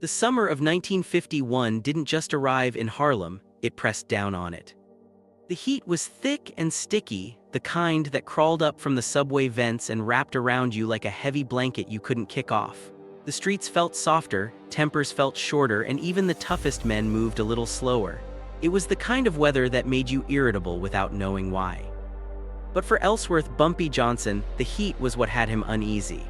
The summer of 1951 didn't just arrive in Harlem, it pressed down on it. The heat was thick and sticky, the kind that crawled up from the subway vents and wrapped around you like a heavy blanket you couldn't kick off. The streets felt softer, tempers felt shorter, and even the toughest men moved a little slower. It was the kind of weather that made you irritable without knowing why. But for Ellsworth Bumpy Johnson, the heat was what had him uneasy.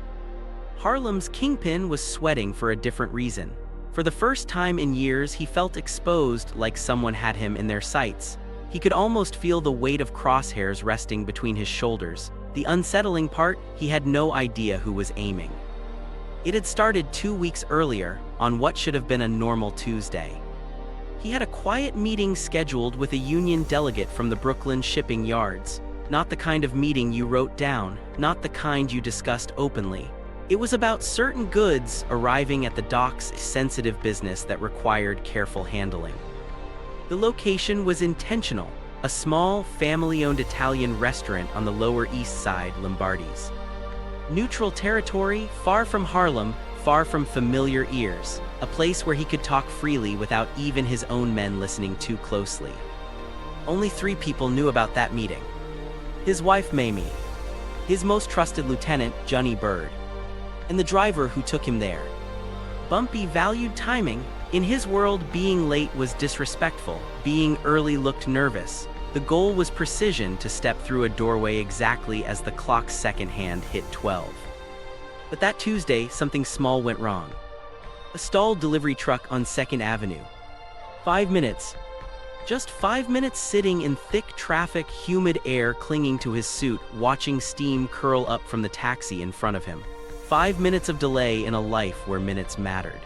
Harlem's kingpin was sweating for a different reason. For the first time in years, he felt exposed, like someone had him in their sights. He could almost feel the weight of crosshairs resting between his shoulders. The unsettling part, he had no idea who was aiming. It had started 2 weeks earlier, on what should have been a normal Tuesday. He had a quiet meeting scheduled with a union delegate from the Brooklyn shipping yards. Not the kind of meeting you wrote down, not the kind you discussed openly. It was about certain goods arriving at the docks, sensitive business that required careful handling. The location was intentional, a small, family-owned Italian restaurant on the Lower East Side, Lombardi's. Neutral territory, far from Harlem, far from familiar ears, a place where he could talk freely without even his own men listening too closely. Only 3 people knew about that meeting. His wife Mamie, his most trusted lieutenant, Johnny Bird, and the driver who took him there. Bumpy valued timing. In his world, being late was disrespectful, being early looked nervous. The goal was precision, to step through a doorway exactly as the clock's second hand hit 12. But that Tuesday, something small went wrong. A stalled delivery truck on 2nd Avenue. 5 minutes. Just 5 minutes sitting in thick traffic, humid air clinging to his suit, watching steam curl up from the taxi in front of him. 5 minutes of delay in a life where minutes mattered.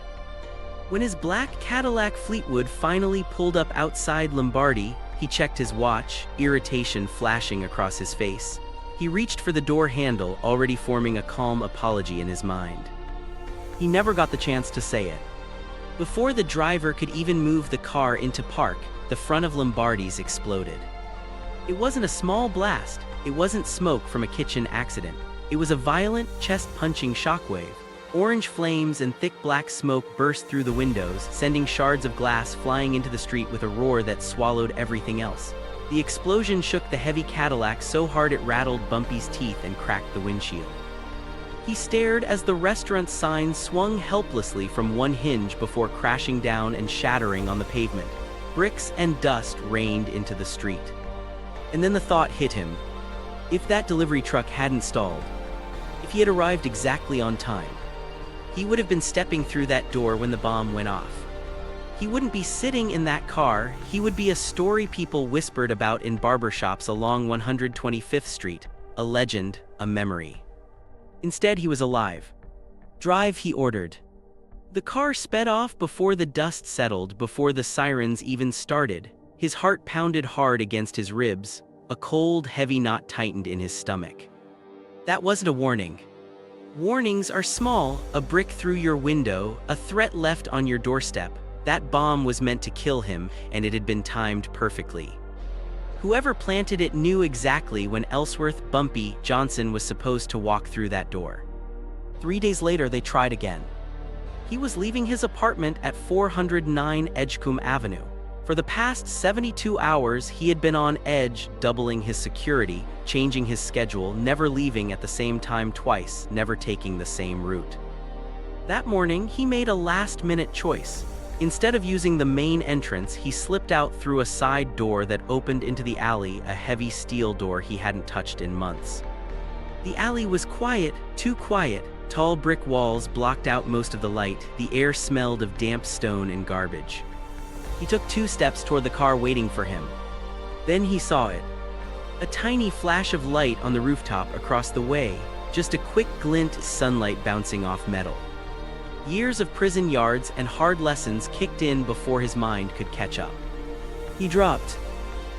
When his black Cadillac Fleetwood finally pulled up outside Lombardi, he checked his watch, irritation flashing across his face. He reached for the door handle, already forming a calm apology in his mind. He never got the chance to say it. Before the driver could even move the car into park, the front of Lombardi's exploded. It wasn't a small blast, it wasn't smoke from a kitchen accident. It was a violent, chest-punching shockwave. Orange flames and thick black smoke burst through the windows, sending shards of glass flying into the street with a roar that swallowed everything else. The explosion shook the heavy Cadillac so hard it rattled Bumpy's teeth and cracked the windshield. He stared as the restaurant sign swung helplessly from one hinge before crashing down and shattering on the pavement. Bricks and dust rained into the street. And then the thought hit him. If that delivery truck hadn't stalled, if he had arrived exactly on time, he would have been stepping through that door when the bomb went off. He wouldn't be sitting in that car, he would be a story people whispered about in barbershops along 125th Street, a legend, a memory. Instead, he was alive. "Drive," he ordered. The car sped off before the dust settled, before the sirens even started. His heart pounded hard against his ribs, a cold, heavy knot tightened in his stomach. That wasn't a warning. Warnings are small, a brick through your window, a threat left on your doorstep. That bomb was meant to kill him, and it had been timed perfectly. Whoever planted it knew exactly when Ellsworth Bumpy Johnson was supposed to walk through that door. 3 days later, they tried again. He was leaving his apartment at 409 Edgecombe Avenue. For the past 72 hours, he had been on edge, doubling his security, changing his schedule, never leaving at the same time twice, never taking the same route. That morning, he made a last-minute choice. Instead of using the main entrance, he slipped out through a side door that opened into the alley, a heavy steel door he hadn't touched in months. The alley was quiet, too quiet. Tall brick walls blocked out most of the light. The air smelled of damp stone and garbage. He took 2 steps toward the car waiting for him. Then he saw it. A tiny flash of light on the rooftop across the way, just a quick glint, sunlight bouncing off metal. Years of prison yards and hard lessons kicked in before his mind could catch up. He dropped.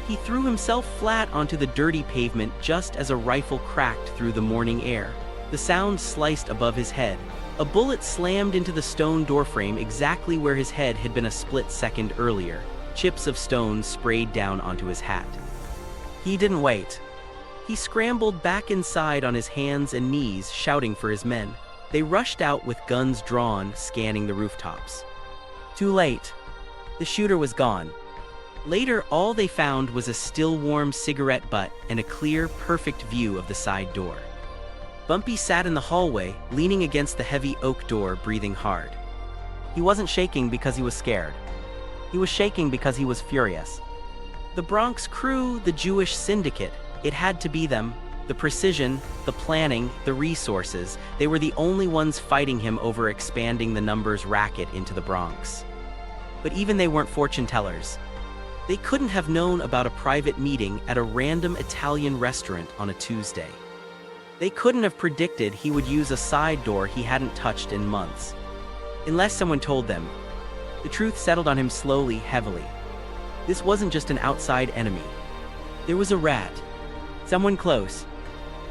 He threw himself flat onto the dirty pavement just as a rifle cracked through the morning air. The sound sliced above his head. A bullet slammed into the stone doorframe exactly where his head had been a split second earlier. Chips of stone sprayed down onto his hat. He didn't wait. He scrambled back inside on his hands and knees, shouting for his men. They rushed out with guns drawn, scanning the rooftops. Too late. The shooter was gone. Later, all they found was a still warm cigarette butt and a clear, perfect view of the side door. Bumpy sat in the hallway, leaning against the heavy oak door, breathing hard. He wasn't shaking because he was scared. He was shaking because he was furious. The Bronx crew, the Jewish syndicate, it had to be them. The precision, the planning, the resources, they were the only ones fighting him over expanding the numbers racket into the Bronx. But even they weren't fortune tellers. They couldn't have known about a private meeting at a random Italian restaurant on a Tuesday. They couldn't have predicted he would use a side door he hadn't touched in months. Unless someone told them. The truth settled on him slowly, heavily. This wasn't just an outside enemy. There was a rat. Someone close.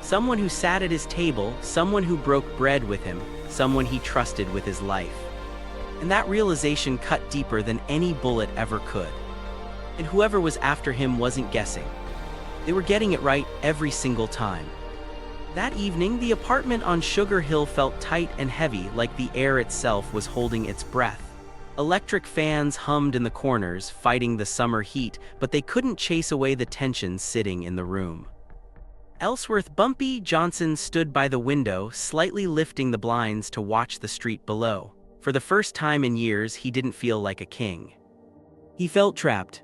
Someone who sat at his table, someone who broke bread with him, someone he trusted with his life. And that realization cut deeper than any bullet ever could. And whoever was after him wasn't guessing. They were getting it right every single time. That evening, the apartment on Sugar Hill felt tight and heavy, like the air itself was holding its breath. Electric fans hummed in the corners, fighting the summer heat, but they couldn't chase away the tension sitting in the room. Ellsworth Bumpy Johnson stood by the window, slightly lifting the blinds to watch the street below. For the first time in years, he didn't feel like a king. He felt trapped.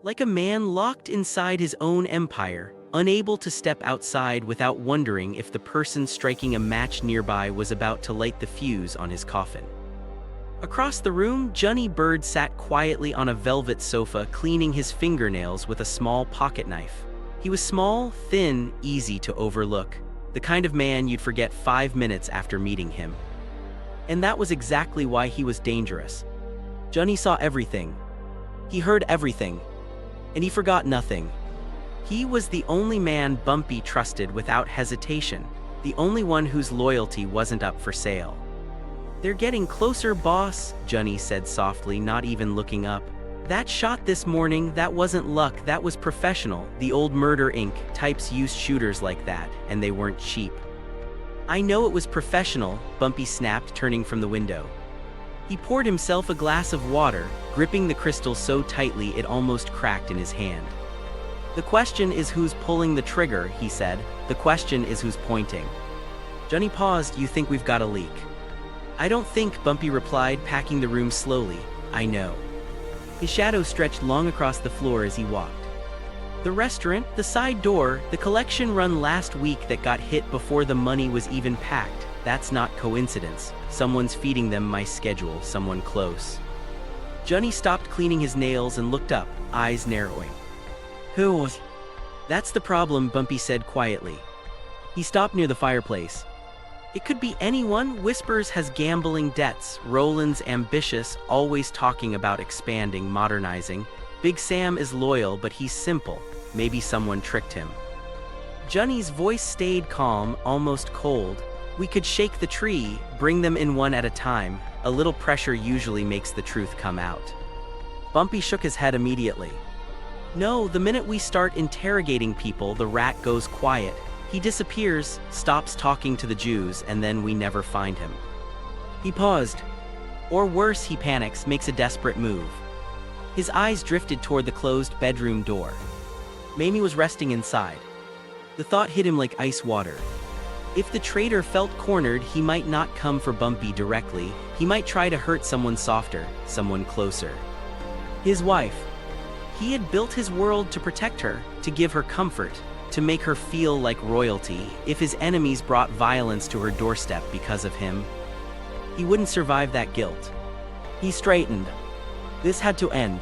Like a man locked inside his own empire, unable to step outside without wondering if the person striking a match nearby was about to light the fuse on his coffin. Across the room, Johnny Bird sat quietly on a velvet sofa, cleaning his fingernails with a small pocket knife. He was small, thin, easy to overlook, the kind of man you'd forget 5 minutes after meeting him. And that was exactly why he was dangerous. Johnny saw everything. He heard everything. And he forgot nothing. He was the only man Bumpy trusted without hesitation, the only one whose loyalty wasn't up for sale. "They're getting closer, boss," Johnny said softly, not even looking up. "That shot this morning, that wasn't luck, that was professional. The old Murder Inc. types used shooters like that, and they weren't cheap." "I know it was professional," Bumpy snapped, turning from the window. He poured himself a glass of water, gripping the crystal so tightly it almost cracked in his hand. "The question is who's pulling the trigger," he said. "The question is who's pointing." Johnny paused. "You think we've got a leak?" "I don't think," Bumpy replied, packing the room slowly. "I know." His shadow stretched long across the floor as he walked. The restaurant, the side door, the collection run last week that got hit before the money was even packed. That's not coincidence. Someone's feeding them my schedule, someone close. Johnny stopped cleaning his nails and looked up, eyes narrowing. "Who?" "That's the problem," Bumpy said quietly. He stopped near the fireplace. "It could be anyone. Whispers has gambling debts. Roland's ambitious, always talking about expanding, modernizing. Big Sam is loyal, but he's simple. Maybe someone tricked him." Johnny's voice stayed calm, almost cold. "We could shake the tree, bring them in one at a time. A little pressure usually makes the truth come out." Bumpy shook his head immediately. "No, the minute we start interrogating people, the rat goes quiet. He disappears, stops talking to the Jews, and then we never find him." He paused. Or worse, he panics, makes a desperate move. His eyes drifted toward the closed bedroom door. Mamie was resting inside. The thought hit him like ice water. If the traitor felt cornered, he might not come for Bumpy directly. He might try to hurt someone softer, someone closer. His wife. He had built his world to protect her, to give her comfort, to make her feel like royalty. If his enemies brought violence to her doorstep because of him, he wouldn't survive that guilt. He straightened. This had to end.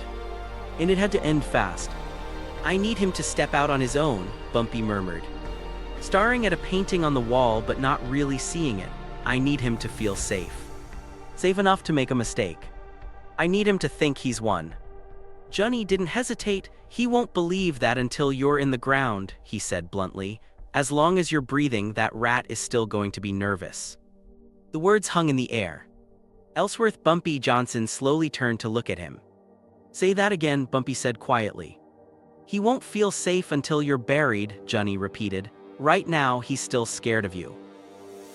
And it had to end fast. "I need him to step out on his own," Bumpy murmured. Staring at a painting on the wall but not really seeing it. "I need him to feel safe. Safe enough to make a mistake. I need him to think he's won." Johnny didn't hesitate. "He won't believe that until you're in the ground," he said bluntly. "As long as you're breathing, that rat is still going to be nervous." The words hung in the air. Ellsworth Bumpy Johnson slowly turned to look at him. "Say that again," Bumpy said quietly. "He won't feel safe until you're buried," Johnny repeated. "Right now, he's still scared of you."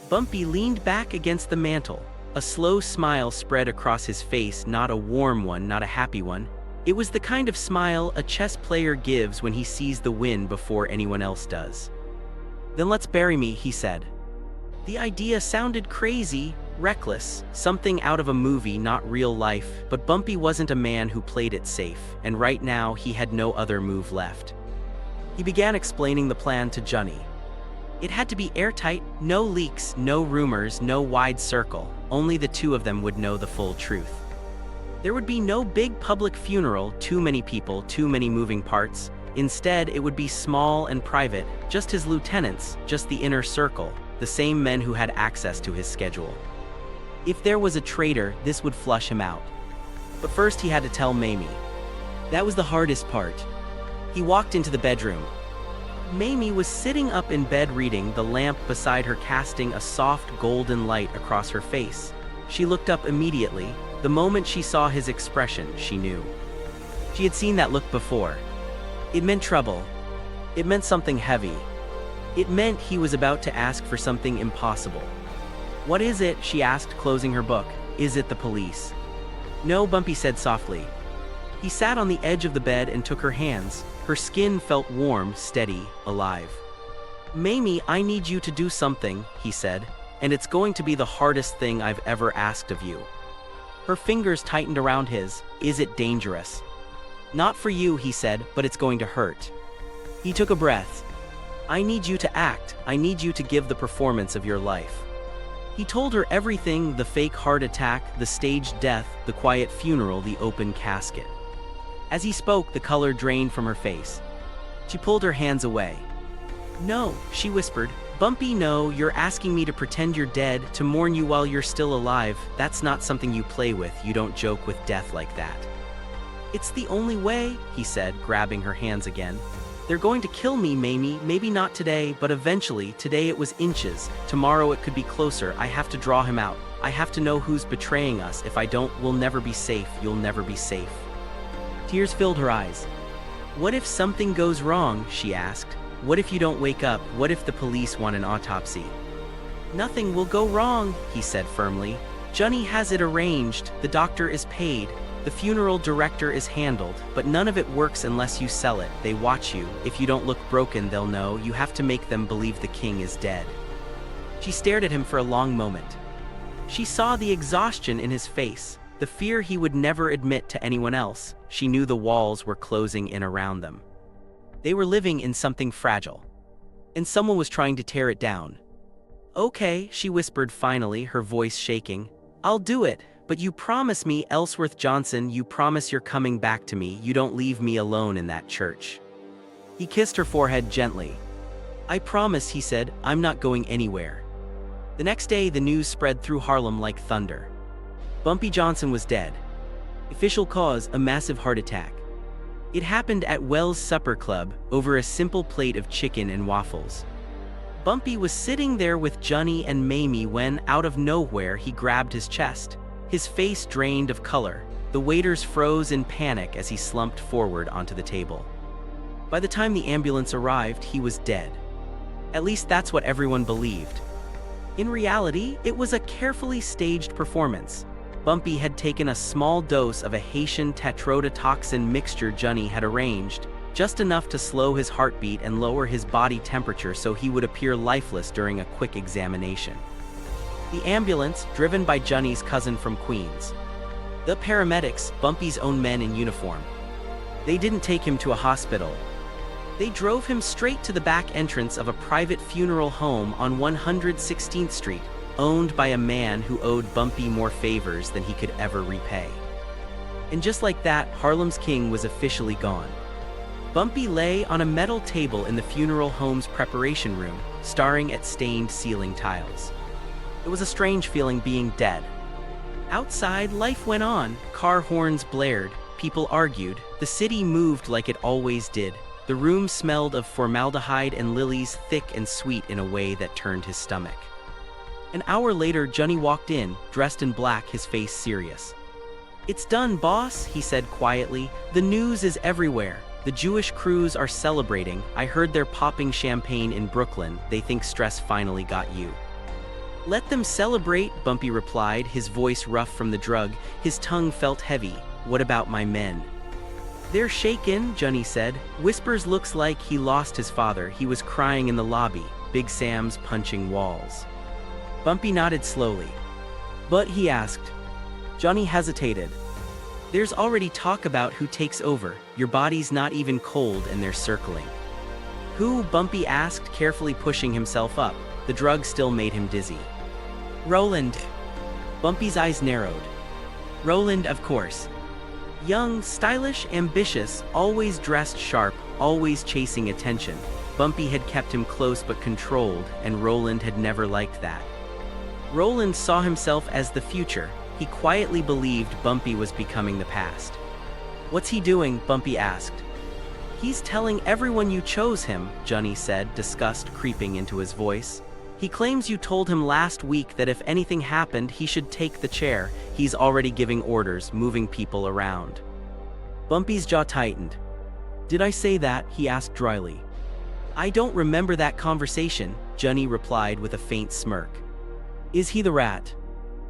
Bumpy leaned back against the mantel. A slow smile spread across his face, not a warm one, not a happy one. It was the kind of smile a chess player gives when he sees the win before anyone else does. "Then let's bury me," he said. The idea sounded crazy, reckless, something out of a movie, not real life, but Bumpy wasn't a man who played it safe, and right now he had no other move left. He began explaining the plan to Johnny. It had to be airtight, no leaks, no rumors, no wide circle. Only the two of them would know the full truth. There would be no big public funeral, too many people, too many moving parts. Instead, it would be small and private, just his lieutenants, just the inner circle, the same men who had access to his schedule. If there was a traitor, this would flush him out. But first he had to tell Mamie. That was the hardest part. He walked into the bedroom. Mamie was sitting up in bed reading, the lamp beside her casting a soft golden light across her face. She looked up immediately. The moment she saw his expression, she knew. She had seen that look before. It meant trouble. It meant something heavy. It meant he was about to ask for something impossible. "What is it?" she asked, closing her book. "Is it the police?" "No," Bumpy said softly. He sat on the edge of the bed and took her hands. Her skin felt warm, steady, alive. "Mamie, I need you to do something," he said, "and it's going to be the hardest thing I've ever asked of you." Her fingers tightened around his. "Is it dangerous?" "Not for you," he said, "but it's going to hurt." He took a breath. "I need you to act. I need you to give the performance of your life." He told her everything: the fake heart attack, the staged death, the quiet funeral, the open casket. As he spoke, the color drained from her face. She pulled her hands away. "No," she whispered. "Bumpy, no, you're asking me to pretend you're dead, to mourn you while you're still alive. That's not something you play with. You don't joke with death like that." "It's the only way," he said, grabbing her hands again. "They're going to kill me, Mamie. Maybe not today, but eventually. Today it was inches. Tomorrow it could be closer. I have to draw him out. I have to know who's betraying us. If I don't, we'll never be safe. You'll never be safe." Tears filled her eyes. "What if something goes wrong?" she asked. "What if you don't wake up? What if the police want an autopsy?" "Nothing will go wrong," he said firmly. "Johnny has it arranged. The doctor is paid. The funeral director is handled, but none of it works unless you sell it. They watch you. If you don't look broken, they'll know. You have to make them believe the king is dead." She stared at him for a long moment. She saw the exhaustion in his face, the fear he would never admit to anyone else. She knew the walls were closing in around them. They were living in something fragile, and someone was trying to tear it down. "Okay," she whispered finally, her voice shaking. "I'll do it. But you promise me, Ellsworth Johnson, you promise you're coming back to me. You don't leave me alone in that church." He kissed her forehead gently. "I promise," he said, "I'm not going anywhere." The next day, the news spread through Harlem like thunder. Bumpy Johnson was dead. Official cause: a massive heart attack. It happened at Wells' Supper Club, over a simple plate of chicken and waffles. Bumpy was sitting there with Johnny and Mamie when, out of nowhere, he grabbed his chest. His face drained of color. The waiters froze in panic as he slumped forward onto the table. By the time the ambulance arrived, he was dead. At least that's what everyone believed. In reality, it was a carefully staged performance. Bumpy had taken a small dose of a Haitian tetrodotoxin mixture Johnny had arranged, just enough to slow his heartbeat and lower his body temperature so he would appear lifeless during a quick examination. The ambulance, driven by Johnny's cousin from Queens. The paramedics, Bumpy's own men in uniform. They didn't take him to a hospital. They drove him straight to the back entrance of a private funeral home on 116th Street, owned by a man who owed Bumpy more favors than he could ever repay. And just like that, Harlem's king was officially gone. Bumpy lay on a metal table in the funeral home's preparation room, staring at stained ceiling tiles. It was a strange feeling being dead. Outside, life went on. Car horns blared, people argued, the city moved like it always did. The room smelled of formaldehyde and lilies, thick and sweet in a way that turned his stomach. An hour later, Johnny walked in, dressed in black, his face serious. "It's done, boss," he said quietly. "The news is everywhere. The Jewish crews are celebrating. I heard they're popping champagne in Brooklyn. They think stress finally got you." Let them celebrate, Bumpy replied, his voice rough from the drug. His tongue felt heavy. What about my men? They're shaken, Johnny said. Whispers looks like he lost his father. He was crying in the lobby. Big Sam's punching walls. Bumpy nodded slowly. But he asked. Johnny hesitated. There's already talk about who takes over. Your body's not even cold and they're circling. Who? Bumpy asked, carefully pushing himself up. The drug still made him dizzy. Roland. Bumpy's eyes narrowed. Roland, of course. Young, stylish, ambitious, always dressed sharp, always chasing attention. Bumpy had kept him close but controlled, and Roland had never liked that. Roland saw himself as the future. He quietly believed Bumpy was becoming the past. What's he doing? Bumpy asked. He's telling everyone you chose him, Johnny said, disgust creeping into his voice. He claims you told him last week that if anything happened, he should take the chair. He's already giving orders, moving people around. Bumpy's jaw tightened. Did I say that? He asked dryly. I don't remember that conversation, Johnny replied with a faint smirk. Is he the rat?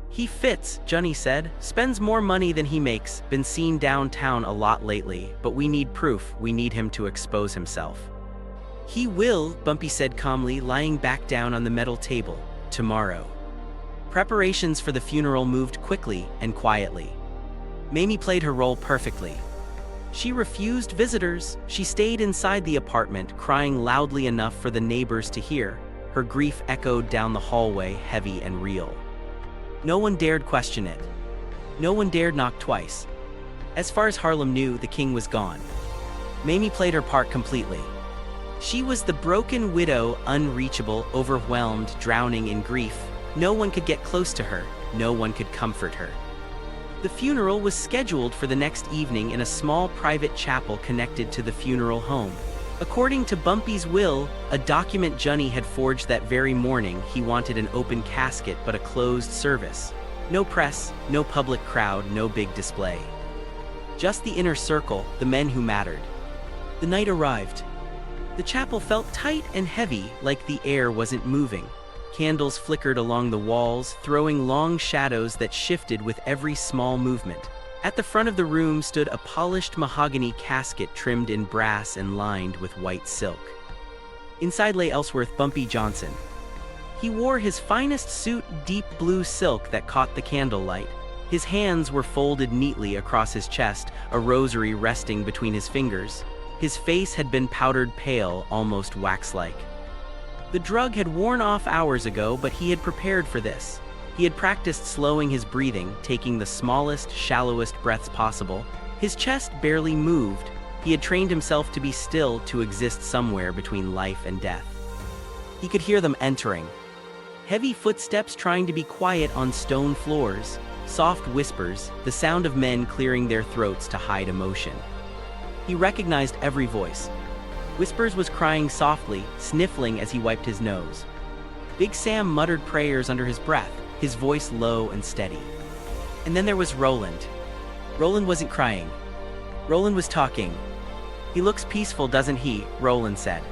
He fits, Johnny said. Spends more money than he makes. Been seen downtown a lot lately, but we need proof. We need him to expose himself. He will, Bumpy said calmly, lying back down on the metal table. Tomorrow. Preparations for the funeral moved quickly and quietly. Mamie played her role perfectly. She refused visitors. She stayed inside the apartment, crying loudly enough for the neighbors to hear. Her grief echoed down the hallway, heavy and real. No one dared question it. No one dared knock twice. As far as Harlem knew, the king was gone. Mamie played her part completely. She was the broken widow, unreachable, overwhelmed, drowning in grief. No one could get close to her. No one could comfort her. The funeral was scheduled for the next evening in a small private chapel connected to the funeral home. According to Bumpy's will, a document Johnny had forged that very morning, he wanted an open casket but a closed service. No press, no public crowd, no big display. Just the inner circle, the men who mattered. The night arrived. The chapel felt tight and heavy, like the air wasn't moving. Candles flickered along the walls, throwing long shadows that shifted with every small movement. At the front of the room stood a polished mahogany casket trimmed in brass and lined with white silk. Inside lay Ellsworth Bumpy Johnson. He wore his finest suit, deep blue silk that caught the candlelight. His hands were folded neatly across his chest, a rosary resting between his fingers. His face had been powdered pale, almost wax-like. The drug had worn off hours ago, but he had prepared for this. He had practiced slowing his breathing, taking the smallest, shallowest breaths possible. His chest barely moved. He had trained himself to be still, to exist somewhere between life and death. He could hear them entering. Heavy footsteps trying to be quiet on stone floors, soft whispers, the sound of men clearing their throats to hide emotion. He recognized every voice. Whispers was crying softly, sniffling as he wiped his nose. Big Sam muttered prayers under his breath, his voice low and steady. And then there was Roland. Roland wasn't crying. Roland was talking. He looks peaceful, doesn't he? Roland said.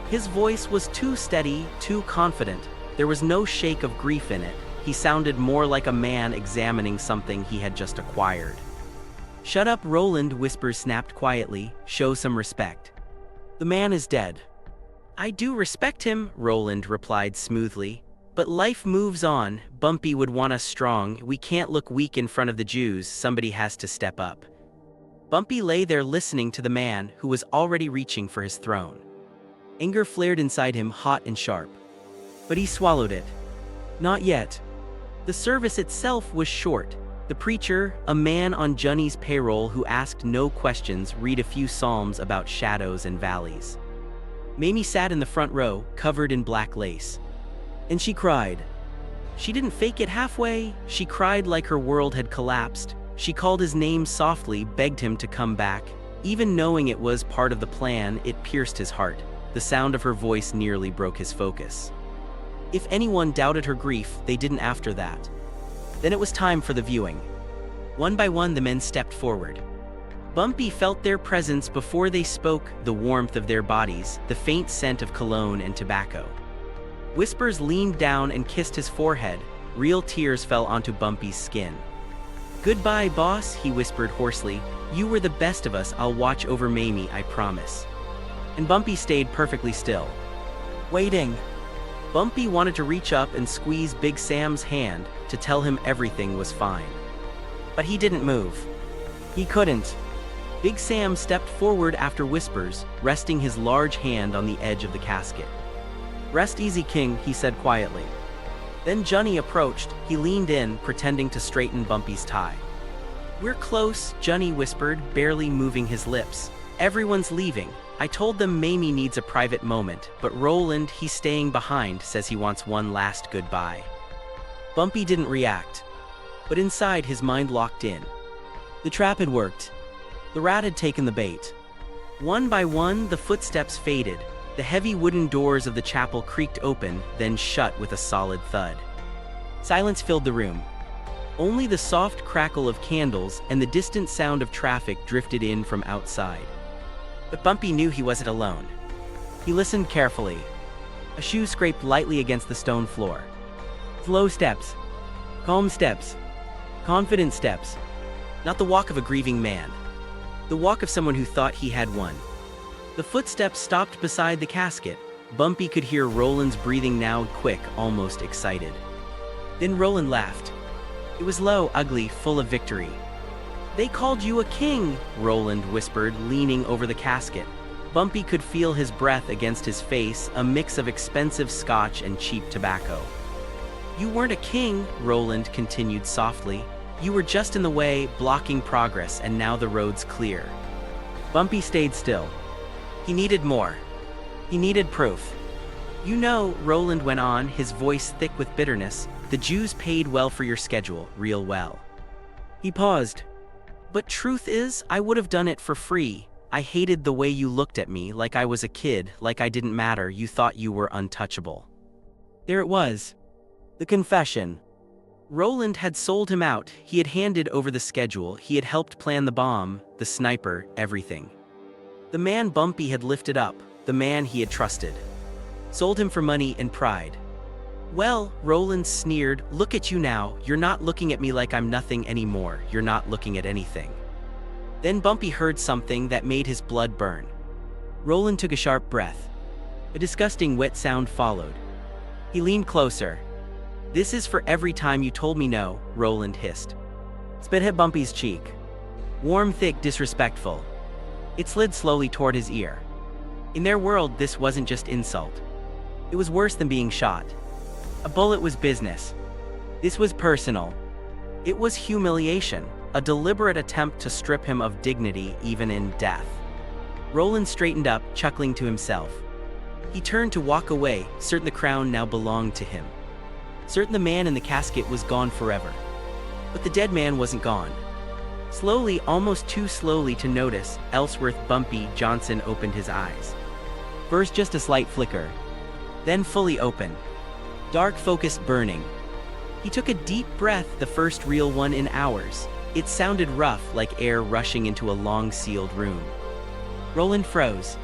His voice was too steady, too confident. There was no shake of grief in it. He sounded more like a man examining something he had just acquired. Shut up, Roland, Whispers snapped quietly. Show some respect. The man is dead. I do respect him, Roland replied smoothly. But life moves on. Bumpy would want us strong. We can't look weak in front of the Jews. Somebody has to step up. Bumpy lay there listening to the man who was already reaching for his throne. Anger flared inside him, hot and sharp. But he swallowed it. Not yet. The service itself was short. The preacher, a man on Johnny's payroll who asked no questions, read a few psalms about shadows and valleys. Mamie sat in the front row, covered in black lace. And she cried. She didn't fake it halfway. She cried like her world had collapsed. She called his name softly, begged him to come back. Even knowing it was part of the plan, it pierced his heart. The sound of her voice nearly broke his focus. If anyone doubted her grief, they didn't after that. Then it was time for the viewing. One by one, the men stepped forward. Bumpy felt their presence before they spoke, the warmth of their bodies, the faint scent of cologne and tobacco. Whispers leaned down and kissed his forehead. Real tears fell onto Bumpy's skin. "Goodbye, boss," he whispered hoarsely. "You were the best of us. I'll watch over Mamie, I promise." And Bumpy stayed perfectly still, waiting. Bumpy wanted to reach up and squeeze Big Sam's hand to tell him everything was fine. But he didn't move. He couldn't. Big Sam stepped forward after Whispers, resting his large hand on the edge of the casket. "Rest easy, King," he said quietly. Then Johnny approached. He leaned in, pretending to straighten Bumpy's tie. "We're close," Johnny whispered, barely moving his lips. "Everyone's leaving. I told them Mamie needs a private moment, but Roland, he's staying behind, says he wants one last goodbye." Bumpy didn't react, but inside his mind locked in. The trap had worked. The rat had taken the bait. One by one, the footsteps faded. The heavy wooden doors of the chapel creaked open, then shut with a solid thud. Silence filled the room. Only the soft crackle of candles and the distant sound of traffic drifted in from outside. But Bumpy knew he wasn't alone. He listened carefully. A shoe scraped lightly against the stone floor. Slow steps. Calm steps. Confident steps. Not the walk of a grieving man. The walk of someone who thought he had won. The footsteps stopped beside the casket. Bumpy could hear Roland's breathing now, quick, almost excited. Then Roland laughed. It was low, ugly, full of victory. "They called you a king," Roland whispered, leaning over the casket. Bumpy could feel his breath against his face, a mix of expensive scotch and cheap tobacco. "You weren't a king," Roland continued softly. "You were just in the way, blocking progress, and now the road's clear." Bumpy stayed still. He needed more. He needed proof. "You know," Roland went on, his voice thick with bitterness, "the Jews paid well for your schedule, real well." He paused. "But truth is, I would have done it for free. I hated the way you looked at me, like I was a kid, like I didn't matter. You thought you were untouchable." There it was. The confession. Roland had sold him out. He had handed over the schedule. He had helped plan the bomb, the sniper, everything. The man Bumpy had lifted up, the man he had trusted. Sold him for money and pride. "Well," Roland sneered, "look at you now. You're not looking at me like I'm nothing anymore. You're not looking at anything." Then Bumpy heard something that made his blood burn. Roland took a sharp breath. A disgusting wet sound followed. He leaned closer. "This is for every time you told me no," Roland hissed. Spit hit Bumpy's cheek. Warm, thick, disrespectful. It slid slowly toward his ear. In their world, this wasn't just insult. It was worse than being shot. A bullet was business. This was personal. It was humiliation, a deliberate attempt to strip him of dignity even in death. Roland straightened up, chuckling to himself. He turned to walk away, certain the crown now belonged to him. Certain the man in the casket was gone forever. But the dead man wasn't gone. Slowly, almost too slowly to notice, Ellsworth Bumpy Johnson opened his eyes. First just a slight flicker. Then fully open. Dark focus burning. He took a deep breath, the first real one in hours. It sounded rough, like air rushing into a long-sealed room. Roland froze.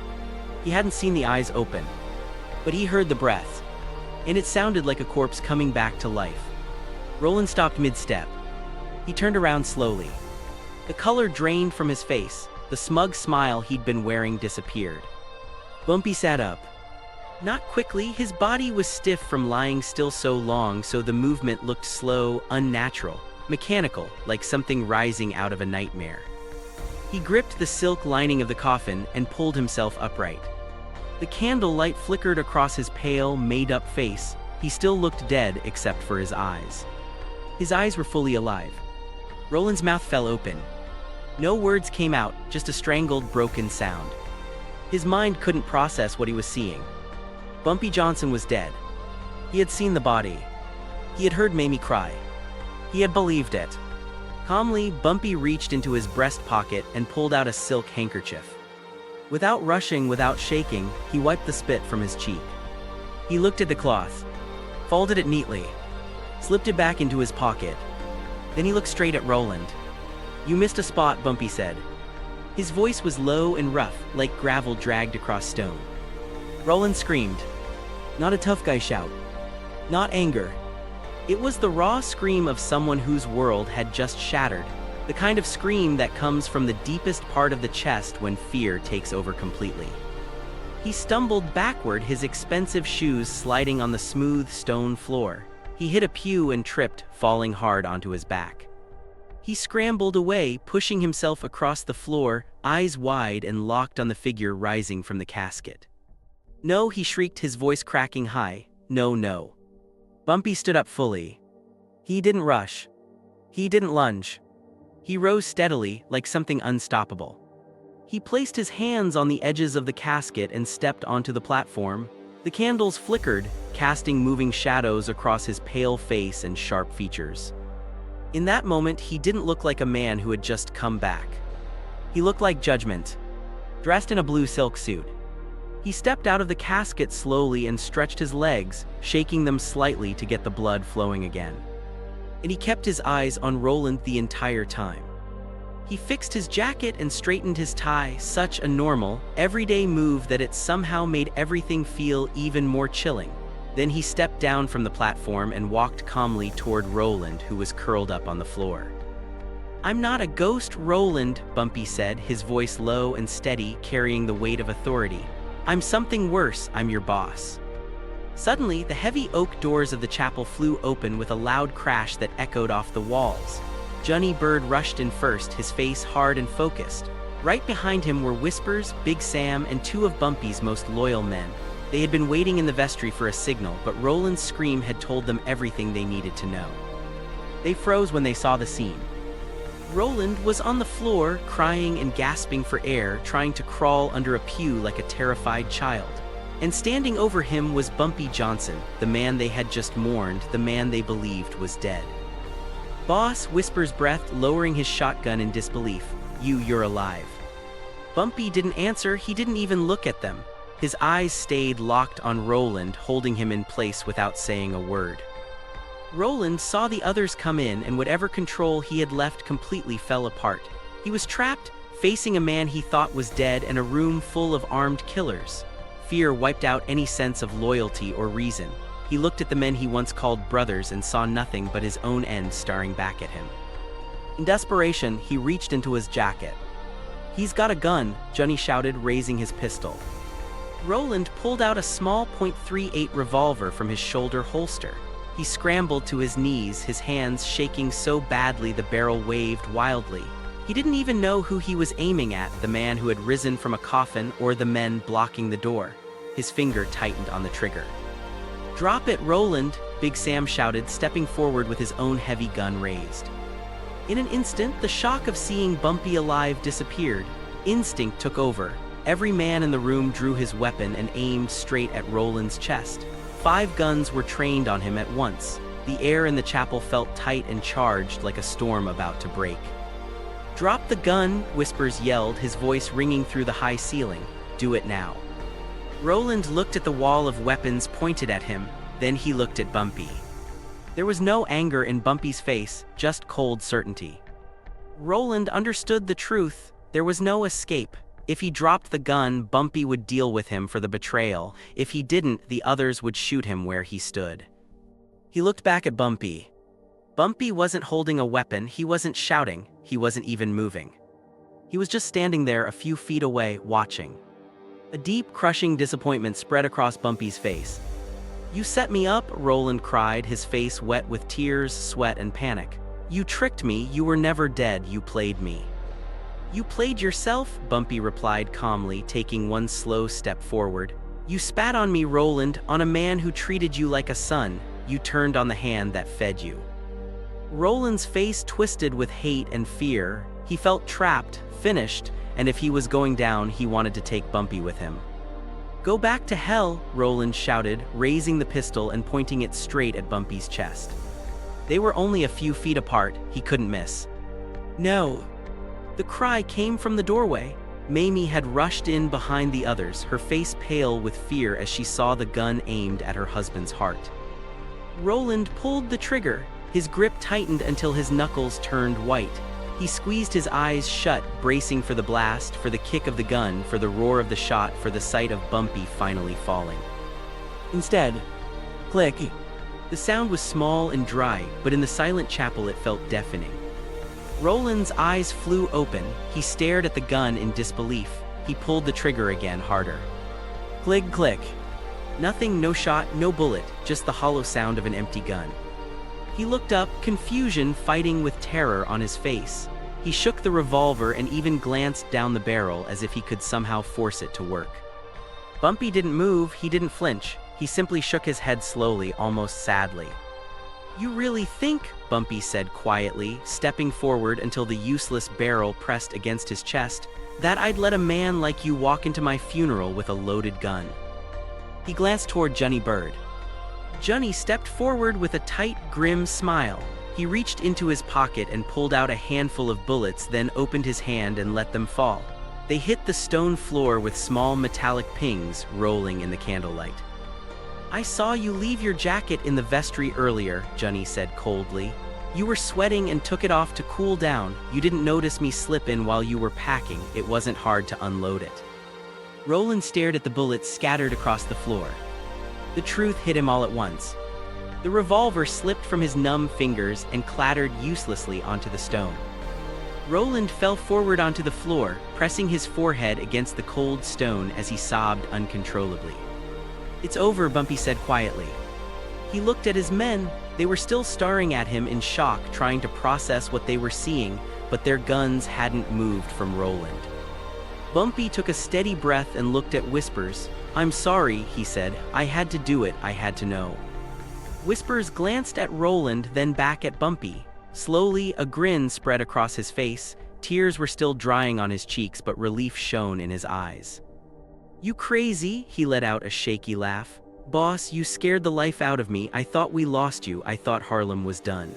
He hadn't seen the eyes open. But he heard the breath. And it sounded like a corpse coming back to life. Roland stopped mid-step. He turned around slowly. The color drained from his face. The smug smile he'd been wearing disappeared. Bumpy sat up. Not quickly, his body was stiff from lying still so long, so the movement looked slow, unnatural, mechanical, like something rising out of a nightmare. He gripped the silk lining of the coffin and pulled himself upright. The candlelight flickered across his pale, made-up face. He still looked dead except for his eyes. His eyes were fully alive. Roland's mouth fell open. No words came out, just a strangled, broken sound. His mind couldn't process what he was seeing. Bumpy Johnson was dead. He had seen the body. He had heard Mamie cry. He had believed it. Calmly, Bumpy reached into his breast pocket and pulled out a silk handkerchief. Without rushing, without shaking, he wiped the spit from his cheek. He looked at the cloth, folded it neatly, slipped it back into his pocket. Then he looked straight at Roland. "You missed a spot," Bumpy said. His voice was low and rough, like gravel dragged across stone. Roland screamed. Not a tough guy shout. Not anger. It was the raw scream of someone whose world had just shattered, the kind of scream that comes from the deepest part of the chest when fear takes over completely. He stumbled backward, his expensive shoes sliding on the smooth stone floor. He hit a pew and tripped, falling hard onto his back. He scrambled away, pushing himself across the floor, eyes wide and locked on the figure rising from the casket. "No," he shrieked, his voice cracking high. "No, no." Bumpy stood up fully. He didn't rush. He didn't lunge. He rose steadily, like something unstoppable. He placed his hands on the edges of the casket and stepped onto the platform. The candles flickered, casting moving shadows across his pale face and sharp features. In that moment, he didn't look like a man who had just come back. He looked like judgment, dressed in a blue silk suit. He stepped out of the casket slowly and stretched his legs, shaking them slightly to get the blood flowing again. And he kept his eyes on Roland the entire time. He fixed his jacket and straightened his tie, such a normal, everyday move that it somehow made everything feel even more chilling. Then he stepped down from the platform and walked calmly toward Roland, who was curled up on the floor. "I'm not a ghost, Roland," Bumpy said, his voice low and steady, carrying the weight of authority. "I'm something worse, I'm your boss." Suddenly, the heavy oak doors of the chapel flew open with a loud crash that echoed off the walls. Johnny Bird rushed in first, his face hard and focused. Right behind him were Whispers, Big Sam, and two of Bumpy's most loyal men. They had been waiting in the vestry for a signal, but Roland's scream had told them everything they needed to know. They froze when they saw the scene. Roland was on the floor, crying and gasping for air, trying to crawl under a pew like a terrified child. And standing over him was Bumpy Johnson, the man they had just mourned, the man they believed was dead. "Boss," Whispers' breath, lowering his shotgun in disbelief. You're alive." Bumpy didn't answer, he didn't even look at them. His eyes stayed locked on Roland, holding him in place without saying a word. Roland saw the others come in, and whatever control he had left completely fell apart. He was trapped, facing a man he thought was dead and a room full of armed killers. Fear wiped out any sense of loyalty or reason. He looked at the men he once called brothers and saw nothing but his own end staring back at him. In desperation, he reached into his jacket. "He's got a gun," Johnny shouted, raising his pistol. Roland pulled out a small .38 revolver from his shoulder holster. He scrambled to his knees, his hands shaking so badly the barrel waved wildly. He didn't even know who he was aiming at, the man who had risen from a coffin or the men blocking the door. His finger tightened on the trigger. "Drop it, Roland," Big Sam shouted, stepping forward with his own heavy gun raised. In an instant, the shock of seeing Bumpy alive disappeared. Instinct took over. Every man in the room drew his weapon and aimed straight at Roland's chest. 5 guns were trained on him at once. The air in the chapel felt tight and charged like a storm about to break. "Drop the gun," Whispers yelled, his voice ringing through the high ceiling. "Do it now." Roland looked at the wall of weapons pointed at him, then he looked at Bumpy. There was no anger in Bumpy's face, just cold certainty. Roland understood the truth. There was no escape. If he dropped the gun, Bumpy would deal with him for the betrayal. If he didn't, the others would shoot him where he stood. He looked back at Bumpy. Bumpy wasn't holding a weapon, he wasn't shouting, he wasn't even moving. He was just standing there a few feet away, watching. A deep, crushing disappointment spread across Bumpy's face. "You set me up," Roland cried, his face wet with tears, sweat, and panic. "You tricked me, you were never dead, you played me." "You played yourself," Bumpy replied calmly, taking one slow step forward. "You spat on me, Roland, on a man who treated you like a son. You turned on the hand that fed you." Roland's face twisted with hate and fear. He felt trapped, finished, and if he was going down, he wanted to take Bumpy with him. "Go back to hell," Roland shouted, raising the pistol and pointing it straight at Bumpy's chest. They were only a few feet apart, he couldn't miss. "No!" The cry came from the doorway. Mamie had rushed in behind the others, her face pale with fear as she saw the gun aimed at her husband's heart. Roland pulled the trigger. His grip tightened until his knuckles turned white. He squeezed his eyes shut, bracing for the blast, for the kick of the gun, for the roar of the shot, for the sight of Bumpy finally falling. Instead, click. The sound was small and dry, but in the silent chapel it felt deafening. Roland's eyes flew open. He stared at the gun in disbelief. He pulled the trigger again harder. Click, click. Nothing, no shot, no bullet, just the hollow sound of an empty gun. He looked up, confusion fighting with terror on his face. He shook the revolver and even glanced down the barrel as if he could somehow force it to work. Bumpy didn't move, he didn't flinch. He simply shook his head slowly, almost sadly. "You really think," Bumpy said quietly, stepping forward until the useless barrel pressed against his chest, "that I'd let a man like you walk into my funeral with a loaded gun?" He glanced toward Johnny Bird. Johnny stepped forward with a tight, grim smile. He reached into his pocket and pulled out a handful of bullets, then opened his hand and let them fall. They hit the stone floor with small metallic pings, rolling in the candlelight. "I saw you leave your jacket in the vestry earlier," Johnny said coldly. "You were sweating and took it off to cool down. You didn't notice me slip in while you were packing. It wasn't hard to unload it." Roland stared at the bullets scattered across the floor. The truth hit him all at once. The revolver slipped from his numb fingers and clattered uselessly onto the stone. Roland fell forward onto the floor, pressing his forehead against the cold stone as he sobbed uncontrollably. "It's over," Bumpy said quietly. He looked at his men. They were still staring at him in shock, trying to process what they were seeing, but their guns hadn't moved from Roland. Bumpy took a steady breath and looked at Whispers. "I'm sorry," he said. "I had to do it, I had to know." Whispers glanced at Roland, then back at Bumpy. Slowly, a grin spread across his face. Tears were still drying on his cheeks, but relief shone in his eyes. "You crazy?" He let out a shaky laugh. "Boss, you scared the life out of me. I thought we lost you. I thought Harlem was done."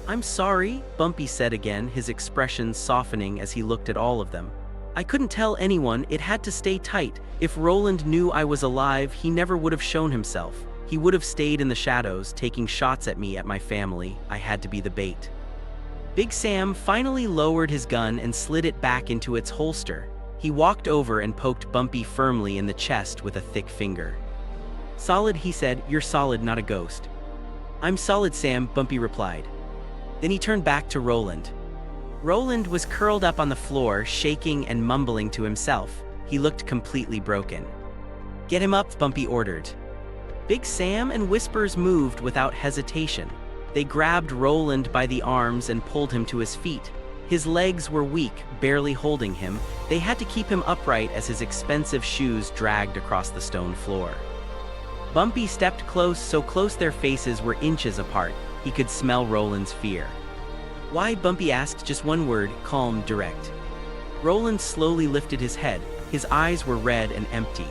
"I'm sorry," Bumpy said again, his expression softening as he looked at all of them. "I couldn't tell anyone. It had to stay tight. If Roland knew I was alive, he never would have shown himself. He would have stayed in the shadows, taking shots at me, at my family. I had to be the bait." Big Sam finally lowered his gun and slid it back into its holster. He walked over and poked Bumpy firmly in the chest with a thick finger. "Solid," he said. "You're solid, not a ghost." "I'm solid, Sam," Bumpy replied. Then he turned back to Roland. Roland was curled up on the floor, shaking and mumbling to himself. He looked completely broken. "Get him up," Bumpy ordered. Big Sam and Whispers moved without hesitation. They grabbed Roland by the arms and pulled him to his feet. His legs were weak, barely holding him. They had to keep him upright as his expensive shoes dragged across the stone floor. Bumpy stepped close, so close their faces were inches apart. He could smell Roland's fear. "Why?" Bumpy asked, just one word, calm, direct. Roland slowly lifted his head. His eyes were red and empty.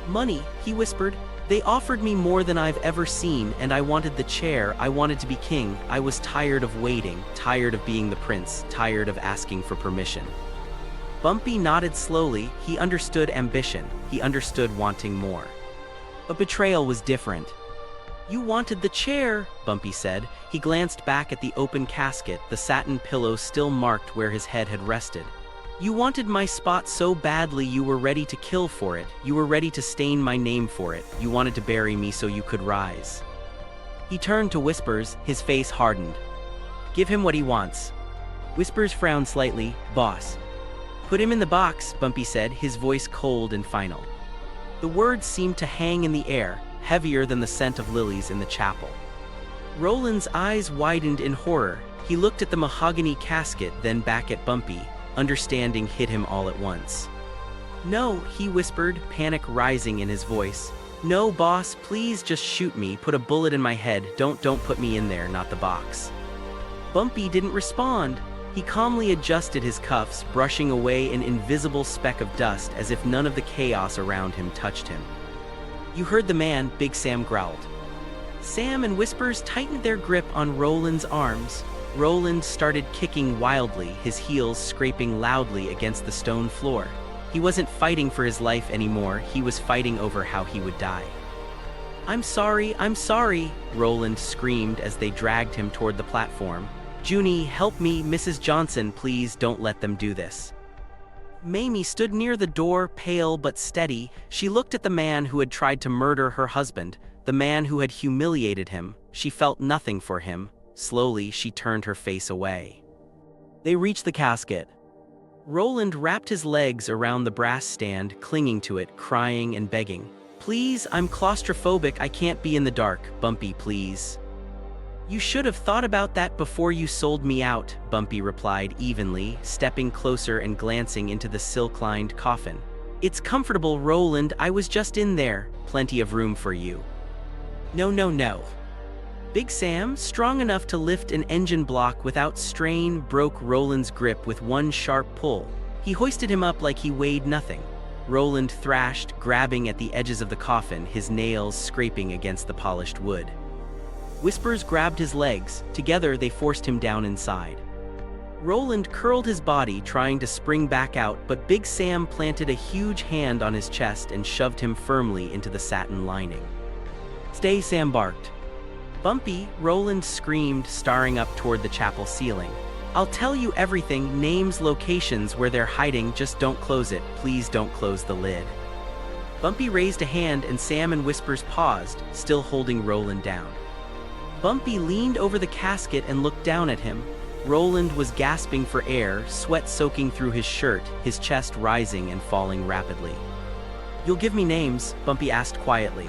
"Money," he whispered. "They offered me more than I've ever seen, and I wanted the chair. I wanted to be king. I was tired of waiting, tired of being the prince, tired of asking for permission." Bumpy nodded slowly. He understood ambition. He understood wanting more. But betrayal was different. "You wanted the chair," Bumpy said. He glanced back at the open casket, the satin pillow still marked where his head had rested. "You wanted my spot so badly you were ready to kill for it. You were ready to stain my name for it. You wanted to bury me so you could rise." He turned to Whispers, his face hardened. "Give him what he wants." Whispers frowned slightly. "Boss." "Put him in the box," Bumpy said, his voice cold and final. The words seemed to hang in the air, heavier than the scent of lilies in the chapel. Roland's eyes widened in horror. He looked at the mahogany casket, then back at Bumpy. Understanding hit him all at once. "No," he whispered, panic rising in his voice. "No, boss, please just shoot me. Put a bullet in my head. Don't put me in there, not the box." Bumpy didn't respond. He calmly adjusted his cuffs, brushing away an invisible speck of dust as if none of the chaos around him touched him. "You heard the man," Big Sam growled. Sam and Whispers tightened their grip on Roland's arms. Roland started kicking wildly, his heels scraping loudly against the stone floor. He wasn't fighting for his life anymore, he was fighting over how he would die. I'm sorry," Roland screamed as they dragged him toward the platform. "Junie, help me, Mrs. Johnson, please don't let them do this." Mamie stood near the door, pale but steady. She looked at the man who had tried to murder her husband, the man who had humiliated him. She felt nothing for him. Slowly, she turned her face away. They reached the casket. Roland wrapped his legs around the brass stand, clinging to it, crying and begging. "Please, I'm claustrophobic, I can't be in the dark, Bumpy, please." "You should have thought about that before you sold me out," Bumpy replied evenly, stepping closer and glancing into the silk-lined coffin. "It's comfortable, Roland, I was just in there, plenty of room for you." "No, no, no." Big Sam, strong enough to lift an engine block without strain, broke Roland's grip with one sharp pull. He hoisted him up like he weighed nothing. Roland thrashed, grabbing at the edges of the coffin, his nails scraping against the polished wood. Whispers grabbed his legs. Together they forced him down inside. Roland curled his body, trying to spring back out, but Big Sam planted a huge hand on his chest and shoved him firmly into the satin lining. "Stay," Sam barked. "Bumpy," Roland screamed, staring up toward the chapel ceiling. "I'll tell you everything, names, locations, where they're hiding, just don't close it, please don't close the lid." Bumpy raised a hand and Sam and Whispers paused, still holding Roland down. Bumpy leaned over the casket and looked down at him. Roland was gasping for air, sweat soaking through his shirt, his chest rising and falling rapidly. "You'll give me names?" Bumpy asked quietly.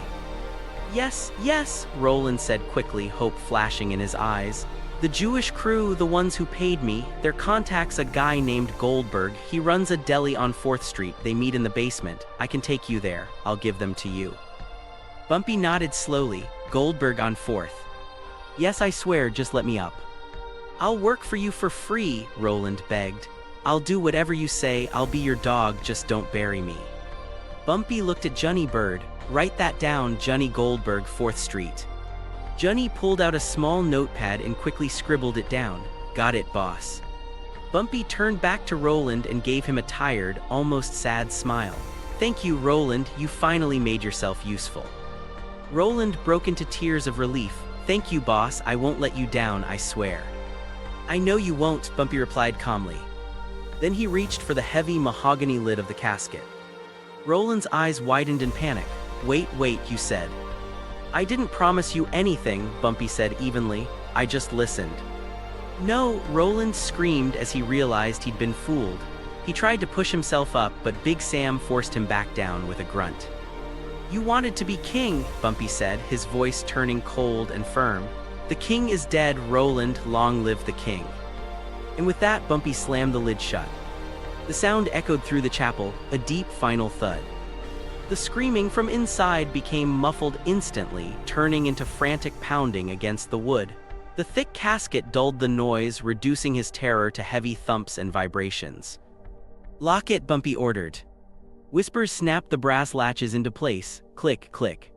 "Yes, yes," Roland said quickly, hope flashing in his eyes. "The Jewish crew, the ones who paid me, their contact's a guy named Goldberg. He runs a deli on 4th Street. They meet in the basement. I can take you there. I'll give them to you." Bumpy nodded slowly. "Goldberg on 4th. Yes, I swear, just let me up." "I'll work for you for free," Roland begged. "I'll do whatever you say, I'll be your dog, just don't bury me." Bumpy looked at Johnny Bird. "Write that down, Johnny Goldberg, 4th Street. Johnny pulled out a small notepad and quickly scribbled it down. "Got it, boss." Bumpy turned back to Roland and gave him a tired, almost sad smile. "Thank you, Roland, you finally made yourself useful." Roland broke into tears of relief. "Thank you, boss, I won't let you down, I swear." "I know you won't," Bumpy replied calmly. Then he reached for the heavy mahogany lid of the casket. Roland's eyes widened in panic. "Wait, you said." "I didn't promise you anything," Bumpy said evenly. "I just listened." "No," Roland screamed as he realized he'd been fooled. He tried to push himself up, but Big Sam forced him back down with a grunt. "You wanted to be king," Bumpy said, his voice turning cold and firm. "The king is dead, Roland, long live the king." And with that, Bumpy slammed the lid shut. The sound echoed through the chapel, a deep final thud. The screaming from inside became muffled instantly, turning into frantic pounding against the wood. The thick casket dulled the noise, reducing his terror to heavy thumps and vibrations. "Lock it," Bumpy ordered. Whispers snapped the brass latches into place. Click, click.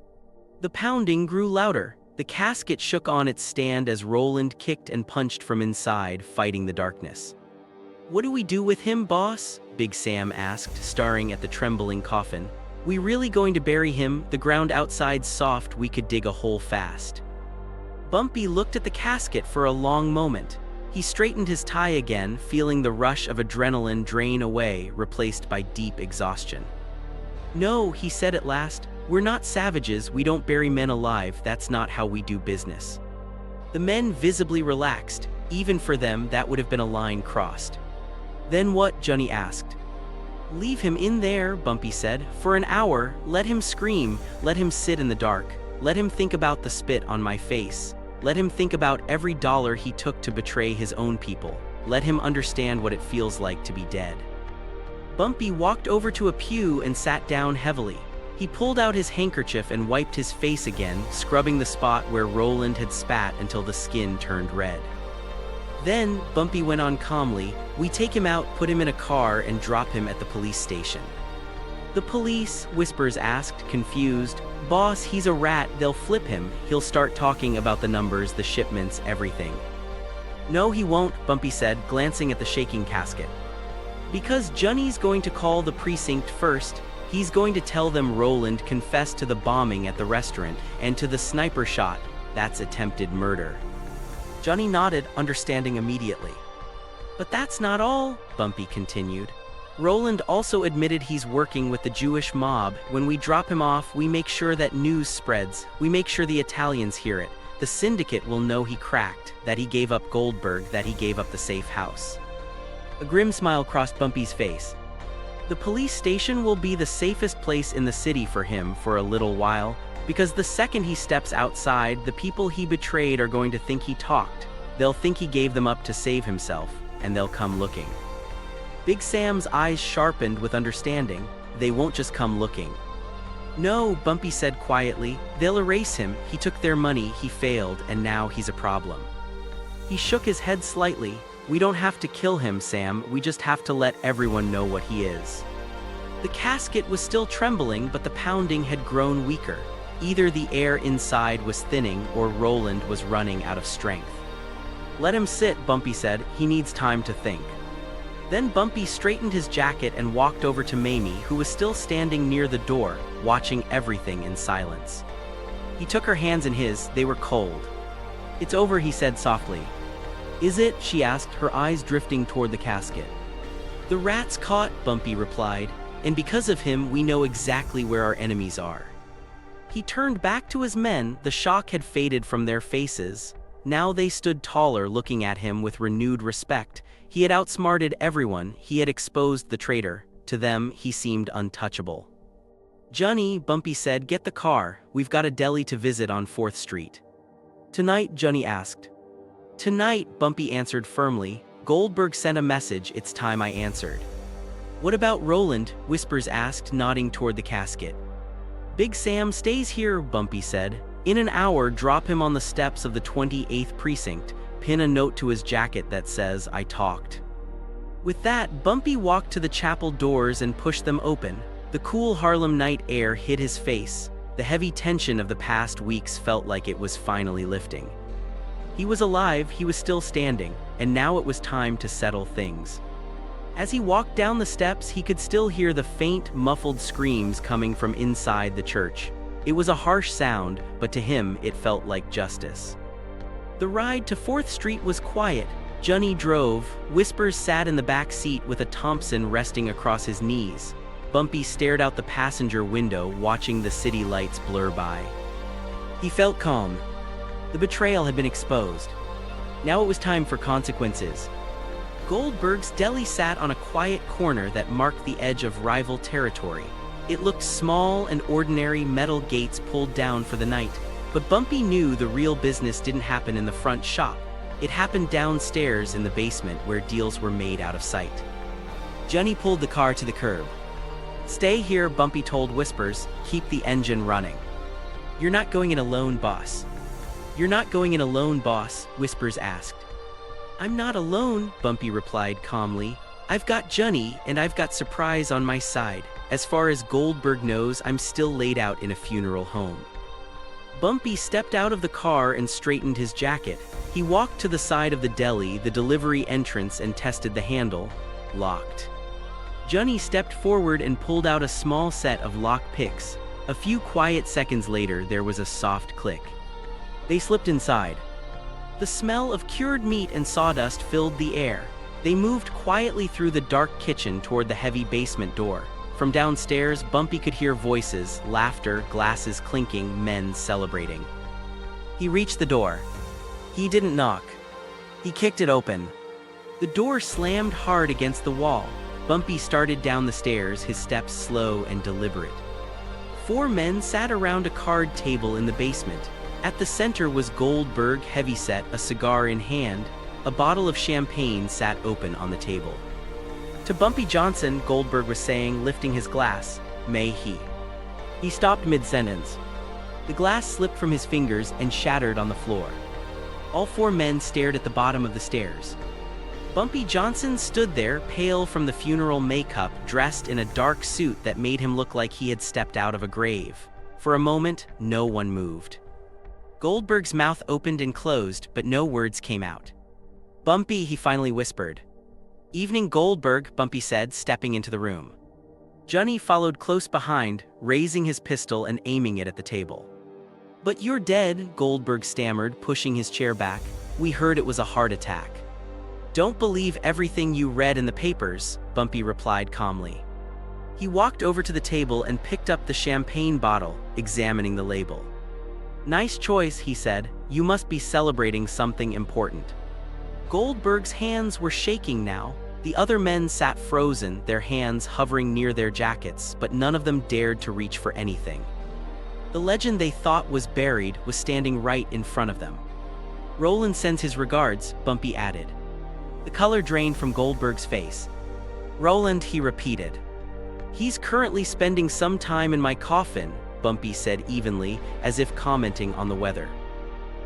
The pounding grew louder. The casket shook on its stand as Roland kicked and punched from inside, fighting the darkness. "What do we do with him, boss?" Big Sam asked, staring at the trembling coffin. "We really going to bury him? The ground outside's soft, we could dig a hole fast." Bumpy looked at the casket for a long moment. He straightened his tie again, feeling the rush of adrenaline drain away, replaced by deep exhaustion. "No," he said at last, "we're not savages, we don't bury men alive, that's not how we do business." The men visibly relaxed. Even for them, that would have been a line crossed. "Then what?" Johnny asked. "Leave him in there," Bumpy said, "for an hour, let him scream, let him sit in the dark, let him think about the spit on my face, let him think about every dollar he took to betray his own people, let him understand what it feels like to be dead." Bumpy walked over to a pew and sat down heavily. He pulled out his handkerchief and wiped his face again, scrubbing the spot where Roland had spat until the skin turned red. Then, Bumpy went on calmly, "We take him out, put him in a car, and drop him at the police station." "The police?" Whispers asked, confused. "Boss, he's a rat, they'll flip him, he'll start talking about the numbers, the shipments, everything." "No, he won't," Bumpy said, glancing at the shaking casket. "Because Johnny's going to call the precinct first. He's going to tell them Roland confessed to the bombing at the restaurant, and to the sniper shot. That's attempted murder." Johnny nodded, understanding immediately. "But that's not all," Bumpy continued. Roland also admitted he's working with the Jewish mob. When we drop him off, we make sure that news spreads. We make sure the Italians hear it. The syndicate will know he cracked, that he gave up Goldberg, that he gave up the safe house. A grim smile crossed Bumpy's face. The police station will be the safest place in the city for him for a little while, because the second he steps outside, the people he betrayed are going to think he talked. They'll think he gave them up to save himself, and they'll come looking. Big Sam's eyes sharpened with understanding. They won't just come looking. No, Bumpy said quietly. They'll erase him. He took their money, he failed, and now he's a problem. He shook his head slightly. We don't have to kill him, Sam. We just have to let everyone know what he is. The casket was still trembling, but the pounding had grown weaker. Either the air inside was thinning or Roland was running out of strength. Let him sit, Bumpy said. He needs time to think. Then Bumpy straightened his jacket and walked over to Mamie, who was still standing near the door, watching everything in silence. He took her hands in his. They were cold. It's over, he said softly. Is it? She asked, her eyes drifting toward the casket. The rat's caught, Bumpy replied, and because of him we know exactly where our enemies are. He turned back to his men. The shock had faded from their faces. Now they stood taller, looking at him with renewed respect. He had outsmarted everyone. He had exposed the traitor. To them, he seemed untouchable. Johnny, Bumpy said, get the car. We've got a deli to visit on 4th Street. Tonight, Johnny asked. Tonight, Bumpy answered firmly. Goldberg sent a message. It's time I answered. What about Roland? Whispers asked, nodding toward the casket. Big Sam stays here, Bumpy said. In an hour, drop him on the steps of the 28th precinct. Pin a note to his jacket that says, I talked. With that, Bumpy walked to the chapel doors and pushed them open. The cool Harlem night air hit his face. The heavy tension of the past weeks felt like it was finally lifting. He was alive, he was still standing, and now it was time to settle things. As he walked down the steps, he could still hear the faint, muffled screams coming from inside the church. It was a harsh sound, but to him it felt like justice. The ride to 4th Street was quiet. Johnny drove. Whispers sat in the back seat with a Thompson resting across his knees. Bumpy stared out the passenger window, watching the city lights blur by. He felt calm. The betrayal had been exposed. Now it was time for consequences. Goldberg's deli sat on a quiet corner that marked the edge of rival territory. It looked small and ordinary, metal gates pulled down for the night. But Bumpy knew the real business didn't happen in the front shop. It happened downstairs in the basement where deals were made out of sight. Johnny pulled the car to the curb. Stay here, Bumpy told Whispers. Keep the engine running. You're not going in alone, boss. You're not going in alone, boss, Whispers asked. I'm not alone, Bumpy replied calmly. I've got Johnny, and I've got Surprise on my side. As far as Goldberg knows, I'm still laid out in a funeral home. Bumpy stepped out of the car and straightened his jacket. He walked to the side of the deli, the delivery entrance, and tested the handle. Locked. Johnny stepped forward and pulled out a small set of lock picks. A few quiet seconds later, there was a soft click. They slipped inside. The smell of cured meat and sawdust filled the air. They moved quietly through the dark kitchen toward the heavy basement door. From downstairs, Bumpy could hear voices, laughter, glasses clinking, men celebrating. He reached the door. He didn't knock. He kicked it open. The door slammed hard against the wall. Bumpy started down the stairs, his steps slow and deliberate. 4 men sat around a card table in the basement. At the center was Goldberg, heavyset, a cigar in hand. A bottle of champagne sat open on the table. To Bumpy Johnson, Goldberg was saying, lifting his glass, may he. He stopped mid-sentence. The glass slipped from his fingers and shattered on the floor. All 4 men stared at the bottom of the stairs. Bumpy Johnson stood there, pale from the funeral makeup, dressed in a dark suit that made him look like he had stepped out of a grave. For a moment, no one moved. Goldberg's mouth opened and closed, but no words came out. Bumpy, he finally whispered. Evening, Goldberg, Bumpy said, stepping into the room. Johnny followed close behind, raising his pistol and aiming it at the table. But you're dead, Goldberg stammered, pushing his chair back. We heard it was a heart attack. "Don't believe everything you read in the papers," Bumpy replied calmly. He walked over to the table and picked up the champagne bottle, examining the label. "Nice choice," he said. "You must be celebrating something important." Goldberg's hands were shaking now. The other men sat frozen, their hands hovering near their jackets, but none of them dared to reach for anything. The legend they thought was buried was standing right in front of them. "Roland sends his regards," Bumpy added. The color drained from Goldberg's face. "Roland," he repeated. "He's currently spending some time in my coffin," Bumpy said evenly, as if commenting on the weather.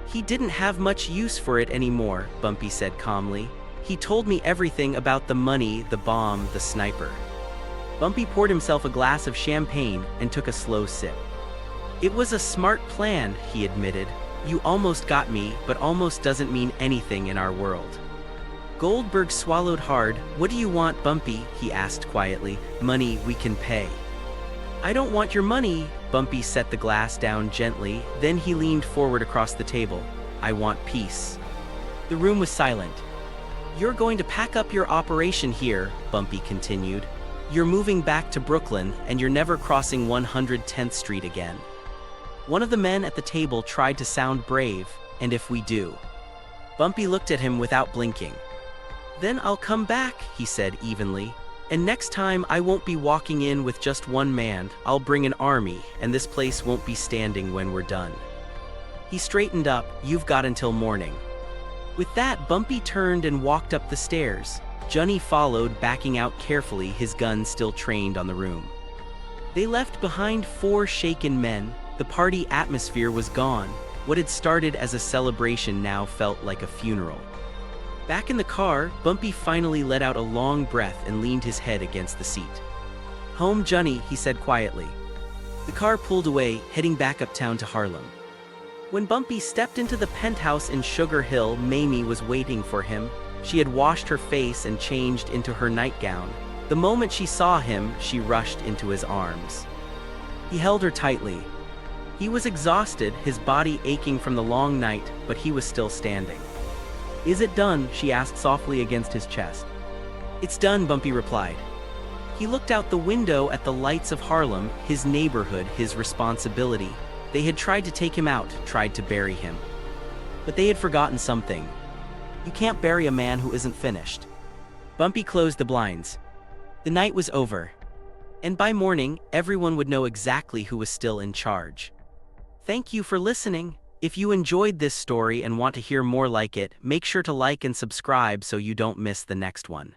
"He didn't have much use for it anymore," Bumpy said calmly. "He told me everything about the money, the bomb, the sniper." Bumpy poured himself a glass of champagne and took a slow sip. "It was a smart plan," he admitted. "You almost got me, but almost doesn't mean anything in our world." Goldberg swallowed hard. "What do you want, Bumpy?" he asked quietly. "Money we can pay." "I don't want your money." Bumpy set the glass down gently, then he leaned forward across the table. "I want peace." The room was silent. "You're going to pack up your operation here," Bumpy continued. "You're moving back to Brooklyn, and you're never crossing 110th Street again." One of the men at the table tried to sound brave. "And if we do?" Bumpy looked at him without blinking. "Then I'll come back," he said evenly. "And next time I won't be walking in with just one man, I'll bring an army, and this place won't be standing when we're done." He straightened up. "You've got until morning." With that, Bumpy turned and walked up the stairs. Johnny followed, backing out carefully, his gun still trained on the room. They left behind 4 shaken men. The party atmosphere was gone. What had started as a celebration now felt like a funeral. Back in the car, Bumpy finally let out a long breath and leaned his head against the seat. "Home, Johnny," he said quietly. The car pulled away, heading back uptown to Harlem. When Bumpy stepped into the penthouse in Sugar Hill, Mamie was waiting for him. She had washed her face and changed into her nightgown. The moment she saw him, she rushed into his arms. He held her tightly. He was exhausted, his body aching from the long night, but he was still standing. "Is it done?" she asked softly against his chest. "It's done," Bumpy replied. He looked out the window at the lights of Harlem, his neighborhood, his responsibility. They had tried to take him out, tried to bury him. But they had forgotten something. You can't bury a man who isn't finished. Bumpy closed the blinds. The night was over. And by morning, everyone would know exactly who was still in charge. Thank you for listening. If you enjoyed this story and want to hear more like it, make sure to like and subscribe so you don't miss the next one.